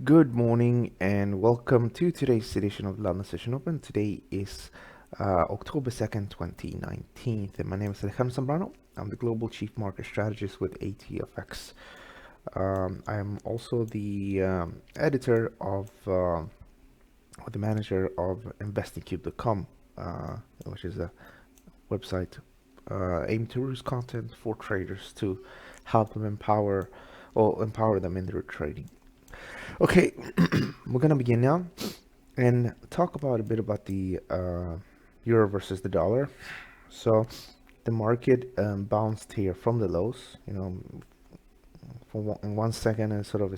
Good morning and welcome to today's edition of London Session Open. Today is October 2nd, 2019. And my name is Alejandro Zambrano. I'm the Global Chief Market Strategist with ATFX. I am also the editor of, or the manager of investingcube.com, which is a website aimed to produce content for traders to help them empower them in their trading. Okay, we're gonna begin now and talk about a bit about the euro versus the dollar. So the market bounced here from the lows, in 1 second, and sort of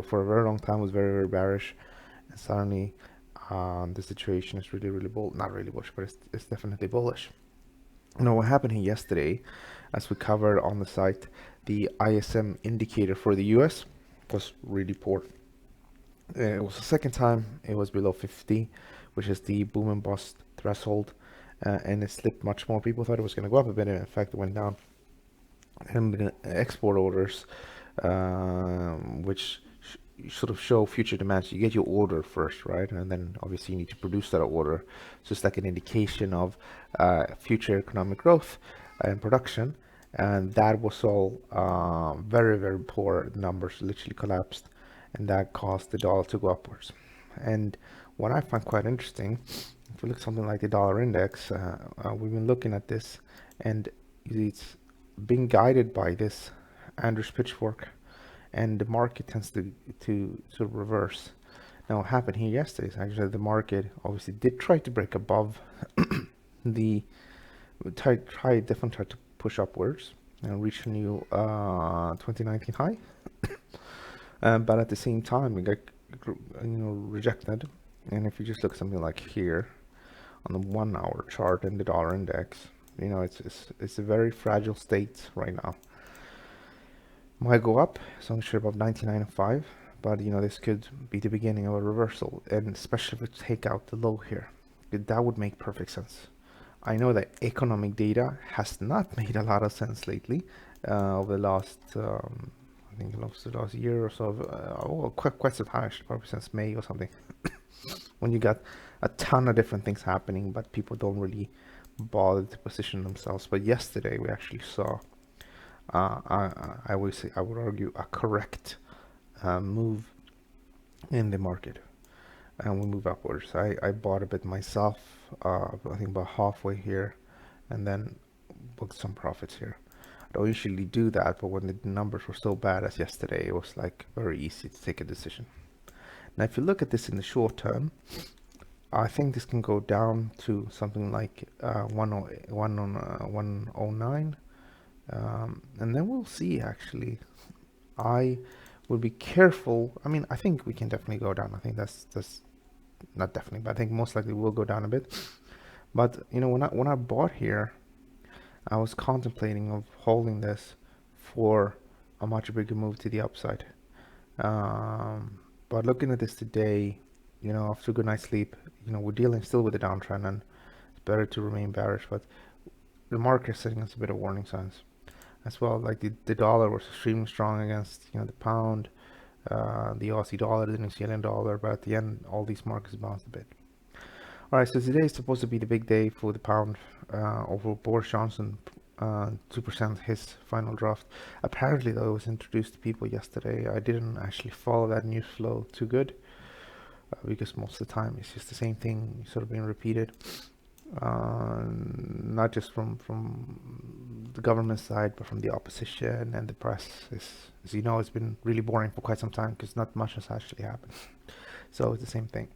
for a very long time was very, very bearish, and suddenly the situation is really, really not really bullish, but it's definitely bullish. What happened here yesterday, as we covered on the site, the ISM indicator for the US was really poor. It was the second time it was below 50, which is the boom and bust threshold, and it slipped much more. People thought it was going to go up a bit, and in fact it went down. And export orders, which sort of show future demand. So you get your order first, right? And then obviously you need to produce that order. So it's like an indication of future economic growth and production. And that was all very, very poor numbers, literally collapsed. And that caused the dollar to go upwards. And what I find quite interesting, if we look at something like the dollar index, we've been looking at this, and it's being guided by this Andrews pitchfork, and the market tends to sort of reverse. Now, what happened here yesterday is actually the market obviously did try to break above the definitely tried to push upwards and reach a new 2019 high. But at the same time, it got rejected. And if you just look at something like here on the 1 hour chart and the dollar index, it's a very fragile state right now. Might go up, so I'm sure above 99.5, but this could be the beginning of a reversal, and especially if we take out the low here, that would make perfect sense. I know that economic data has not made a lot of sense lately over the last I think the last year or so, quite some time, actually, probably since May or something, when you got a ton of different things happening, but people don't really bother to position themselves. But yesterday we actually saw, I would argue, a correct move in the market, and we move upwards. I bought a bit myself, I think about halfway here, and then booked some profits here. I don't usually do that, but when the numbers were so bad as yesterday, it was like very easy to take a decision. Now, if you look at this in the short term, I think this can go down to something like 109, and then we'll see. Actually, I would be careful. I mean, I think we can definitely go down. I think that's not definitely, but I think most likely we'll go down a bit. But when I bought here, I was contemplating of holding this for a much bigger move to the upside. But looking at this today, after a good night's sleep, we're dealing still with the downtrend, and it's better to remain bearish. But the market is setting us a bit of warning signs as well. Like the dollar was extremely strong against the pound, the Aussie dollar, the New Zealand dollar, but at the end, all these markets bounced a bit. All right, so today is supposed to be the big day for the pound over Boris Johnson, 2% his final draft. Apparently, though, it was introduced to people yesterday. I didn't actually follow that news flow too good because most of the time it's just the same thing sort of being repeated, not just from the government side, but from the opposition and the press. As you know, it's been really boring for quite some time because not much has actually happened. So it's the same thing.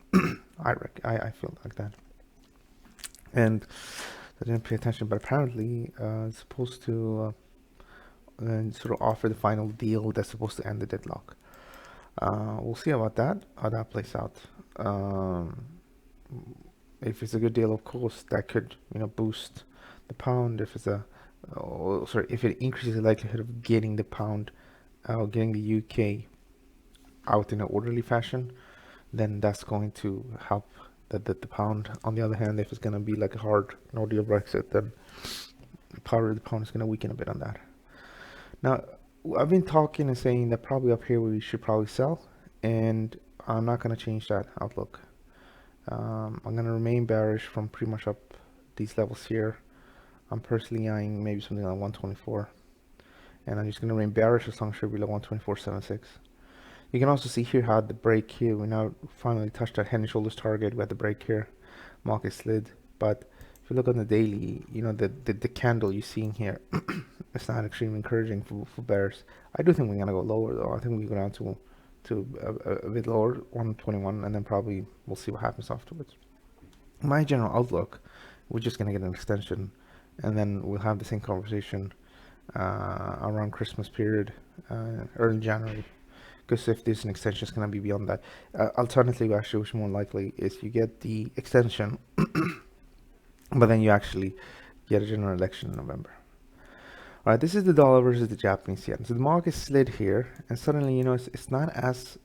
I feel like that. And I didn't pay attention, but apparently it's supposed to sort of offer the final deal that's supposed to end the deadlock. We'll see about that, how that plays out. If it's a good deal, of course, that could boost the pound. If it increases the likelihood of getting the pound, getting the UK out in an orderly fashion, then that's going to help the pound. On the other hand, if it's going to be like a hard no deal Brexit, then the power of the pound is going to weaken a bit on that. Now, I've been talking and saying that probably up here we should probably sell, and I'm not going to change that outlook. I'm going to remain bearish from pretty much up these levels here. I'm personally eyeing maybe something like 124, and I'm just going to remain bearish as long as we're below 124.76. You can also see here how the break here, we now finally touched that head and shoulders target. We had the break here, market slid, but if you look on the daily, you know, the candle you're seeing here, it's not extremely encouraging for bears. I do think we're gonna go lower though. I think we go down to a bit lower, 121, and then probably we'll see what happens afterwards. My general outlook, we're just gonna get an extension, and then we'll have the same conversation around Christmas period, early January. Because if there's an extension, it's going to be beyond that. Alternatively, actually, which is more likely, is you get the extension, but then you actually get a general election in November. All right, this is the dollar versus the Japanese yen. So the market slid here, and suddenly, you know, it's not as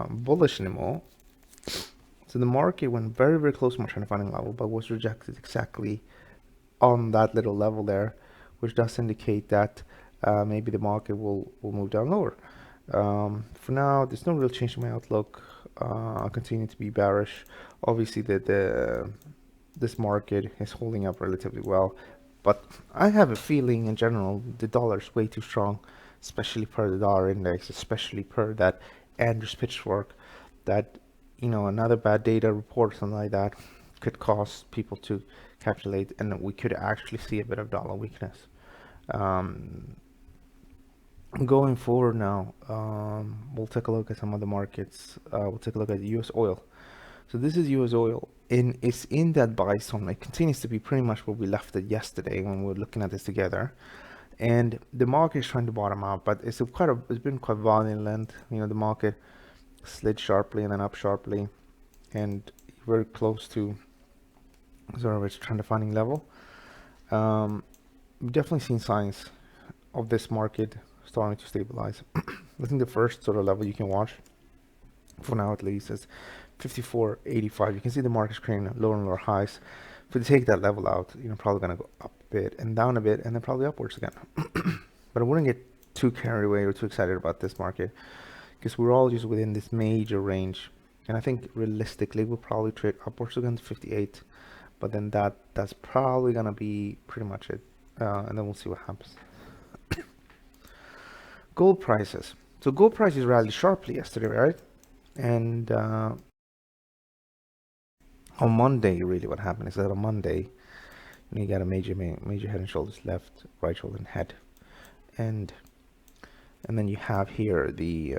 bullish anymore. So the market went very, very close to my trend finding level, but was rejected exactly on that little level there, which does indicate that maybe the market will move down lower. For now, there's no real change in my outlook. I'll continue to be bearish. Obviously, this market is holding up relatively well, but I have a feeling in general the dollar is way too strong, especially per the dollar index, especially per that Andrews pitchfork, that, you know, another bad data report or something like that could cause people to calculate, and we could actually see a bit of dollar weakness. Going forward now, we'll take a look at some other markets. We'll take a look at US oil. So this is US oil, and it's in that buy zone. It continues to be pretty much where we left it yesterday when we were looking at this together. And the market is trying to bottom out, but it's been quite violent. You know, the market slid sharply and then up sharply, and very close to sort of its trend defining level. We've definitely seen signs of this market starting to stabilize. I think the first sort of level you can watch, for now at least, is 54.85. You can see the market's creating lower and lower highs. If we take that level out, you know, probably gonna go up a bit and down a bit, and then probably upwards again. But I wouldn't get too carried away or too excited about this market, because we're all just within this major range, and I think realistically we'll probably trade upwards again to 58. But then that's probably gonna be pretty much it, and then we'll see what happens. Gold prices. So gold prices rallied sharply yesterday, right? And on Monday, really, what happened is that on Monday, you got a major head and shoulders, left, right shoulder, and head, and then you have here the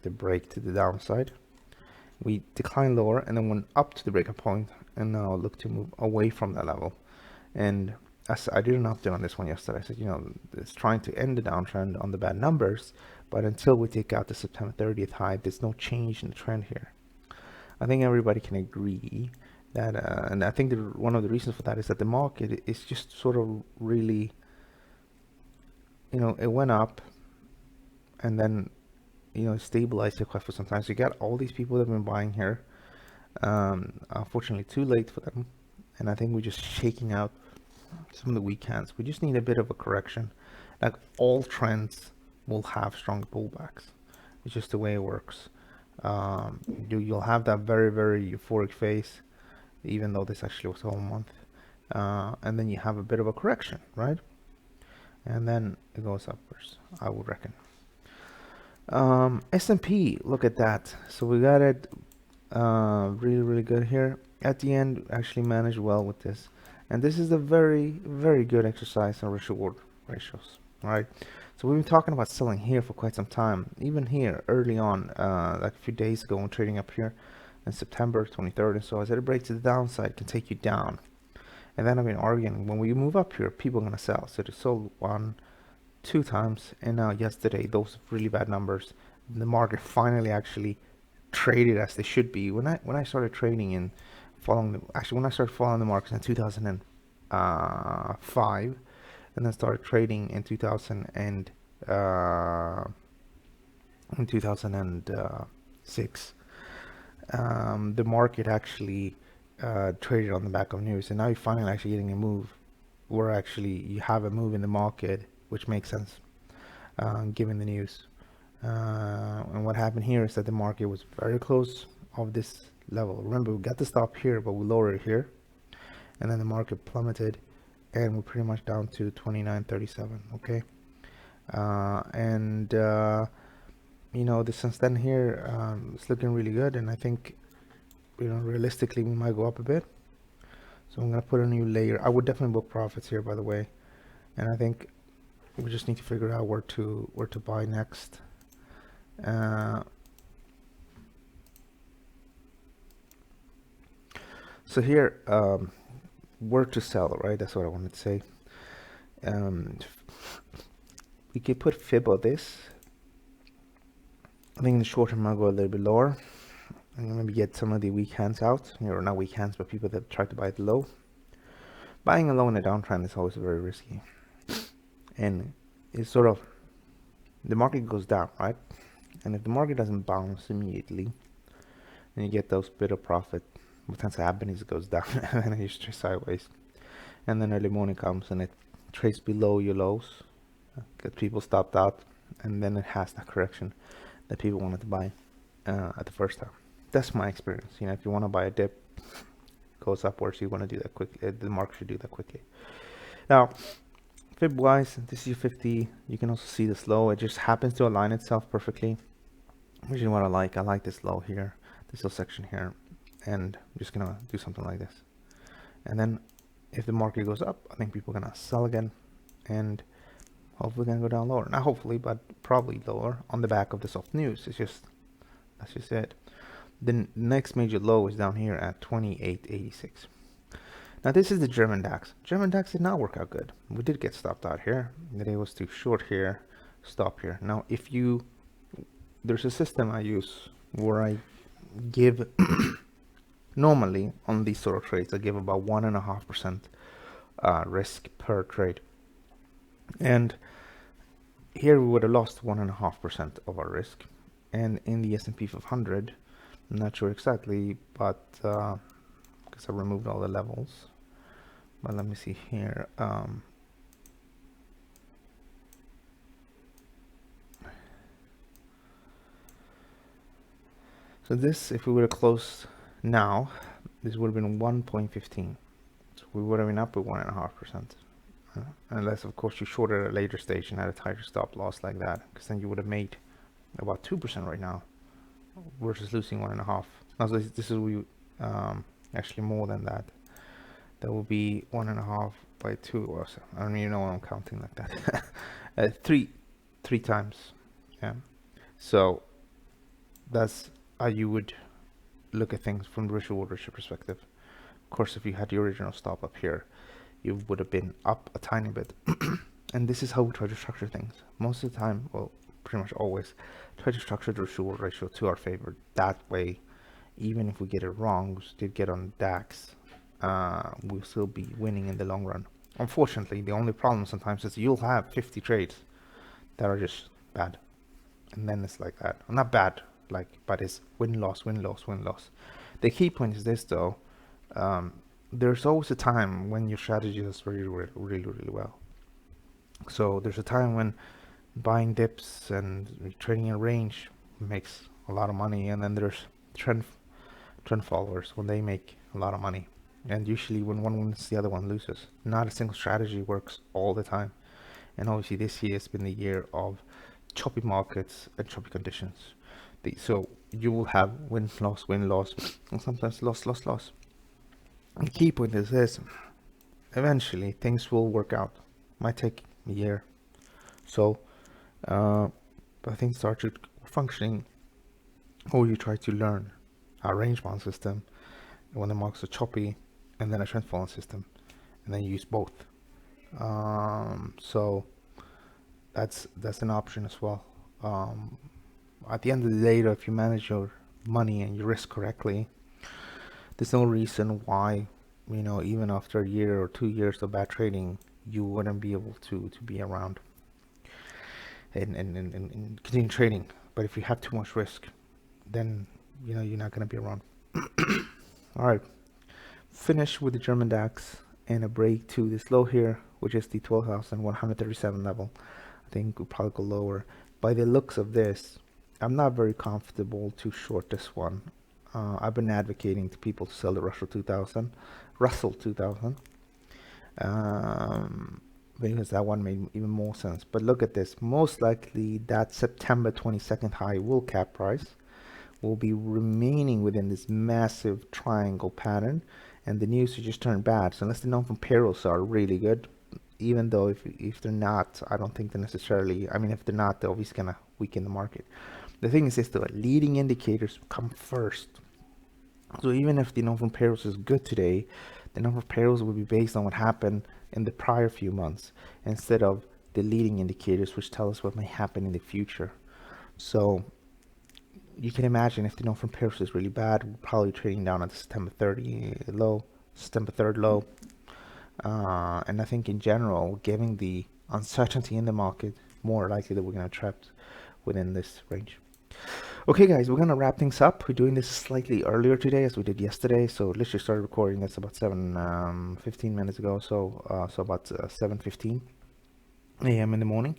break to the downside. We declined lower and then went up to the breakout point, and now look to move away from that level. And as I did an update on this one yesterday, I said, you know, it's trying to end the downtrend on the bad numbers, but until we take out the September 30th high, there's no change in the trend here. I think everybody can agree that, and I think one of the reasons for that is that the market is just sort of really, you know, it went up and then, you know, stabilized it quite for some time. So you got all these people that have been buying here. Unfortunately, too late for them, and I think we're just shaking out some of the weak hands. We just need a bit of a correction. Like, all trends will have strong pullbacks. It's just the way it works. You'll have that very, very euphoric phase, even though this actually was a whole month, and then you have a bit of a correction, right? And then it goes upwards, I would reckon. S&P, look at that. So we got it really, really good here. At the end, actually managed well with this. And this is a very, very good exercise in risk-reward ratios, right? So we've been talking about selling here for quite some time. Even here, early on, like a few days ago, when trading up here in September 23rd, and so I said a break to the downside can take you down. And then I've been arguing, when we move up here, people are gonna sell. So they sold 1, 2 times, and now yesterday, those really bad numbers, the market finally actually traded as they should be. When I started trading in when I started following the markets in 2005, and then started trading in 2006, the market actually traded on the back of news, and now you're finally actually getting a move where actually you have a move in the market, which makes sense given the news. And what happened here is that the market was very close of this level. Remember, we got the stop here, but we lowered it here, and then the market plummeted, and we're pretty much down to 29.37. Okay, and you know, since then here, it's looking really good, and I think, you know, realistically we might go up a bit. So I'm gonna put a new layer. I would definitely book profits here, by the way, and I think we just need to figure out where to buy next. So here, where to sell, right? That's what I wanted to say. We could put fib on this. I think in the short term I'll go a little bit lower and maybe get some of the weak hands out, or not weak hands, but people that try to buy it low. Buying a low in a downtrend is always very risky, and it's sort of, the market goes down, right? And if the market doesn't bounce immediately, then you get those bit of profit. What tends to happen is it goes down and then it just sideways, and then early morning comes and it trades below your lows, get people stopped out, and then it has that correction that people wanted to buy at the first time. That's my experience. You know, if you want to buy a dip, goes upwards, you want to do that quickly. The market should do that quickly. Now, fib wise, this is your 50. You can also see this low. It just happens to align itself perfectly, which is what I like. I like this low here, this little section here, and I'm just gonna do something like this. And then if the market goes up, I think people are gonna sell again, and hopefully gonna go down lower. Not hopefully, but probably lower on the back of the soft news. It's just, that's just it. The next major low is down here at 28.86. Now this is the German DAX. German DAX did not work out good. We did get stopped out here. The day was too short here, stop here. Now if you, there's a system I use where I give normally on these sort of trades, I give about 1.5% risk per trade. And here we would have lost 1.5% of our risk. And in the S&P 500, I'm not sure exactly, but because I removed all the levels. But let me see here. So this, if we would have closed now, this would have been 1.15. So we would have been up with 1.5%. Unless, of course, you shorted at a later stage and had a tighter stop loss like that, because then you would have made about 2% right now, versus losing 1.5. Now this is actually more than that. That will be 1.5 by 2, or so. I don't even know why I'm counting like that. three times. Yeah. So that's how you would look at things from the risk-reward ratio perspective. Of course, if you had the original stop up here, you would have been up a tiny bit. And this is how we try to structure things. Most of the time, well, pretty much always, try to structure the risk-reward ratio to our favor. That way, even if we get it wrong, we still get on DAX, we'll still be winning in the long run. Unfortunately, the only problem sometimes is you'll have 50 trades that are just bad. And then it's like that. Not bad, like, but it's win, loss, win, loss, win, loss. The key point is this, though. There's always a time when your strategy does really, really well. So there's a time when buying dips and trading in range makes a lot of money, and then there's trend followers when they make a lot of money. And usually when one wins, the other one loses. Not a single strategy works all the time. And obviously this year has been the year of choppy markets and choppy conditions. So you will have win, loss, and sometimes loss, loss, loss. The key point is this: eventually things will work out. Might take a year. So, but things start to functioning, or you try to learn a range bound system when the markets are choppy, and then a trend following system, and then you use both. So that's an option as well. At the end of the day, though, if you manage your money and your risk correctly, there's no reason why, you know, even after a year or 2 years of bad trading, you wouldn't be able to be around and continue trading. But if you have too much risk, then, you know, you're not going to be around. All right, finish with the German DAX and a break to this low here, which is the 12,137 level. I think we'll probably go lower. By the looks of this, I'm not very comfortable to short this one. I've been advocating to people to sell the Russell 2000, because that one made even more sense. But look at this. Most likely that September 22nd high will cap price will be remaining within this massive triangle pattern, and the news just turned bad. So unless the non-farm payrolls are really good, even though if they're not, I don't think they're necessarily, I mean, if they're not, they're obviously gonna weaken the market. The thing is this though, leading indicators come first. So even if the non-farm payrolls is good today, the number of payrolls will be based on what happened in the prior few months instead of the leading indicators, which tell us what may happen in the future. So you can imagine if the non-farm payrolls is really bad, we're probably trading down at the September 3rd low. And I think in general, given the uncertainty in the market, more likely that we're going to trap within this range. Okay, guys, we're going to wrap things up. We're doing this slightly earlier today as we did yesterday. So literally started recording this about 15 minutes ago. So about 7:15 a.m. in the morning.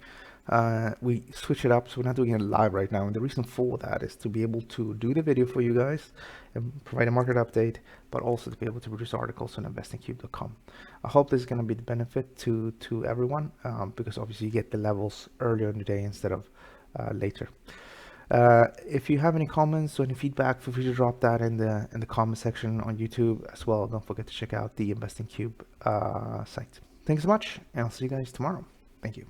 We switch it up, so we're not doing it live right now, and the reason for that is to be able to do the video for you guys and provide a market update, but also to be able to produce articles on investingcube.com. I hope this is going to be the benefit to everyone, because obviously you get the levels earlier in the day instead of later. If you have any comments or any feedback, feel free to drop that in the comment section on YouTube as well. Don't forget to check out the Investing Cube site. Thanks so much, and I'll see you guys tomorrow. Thank you.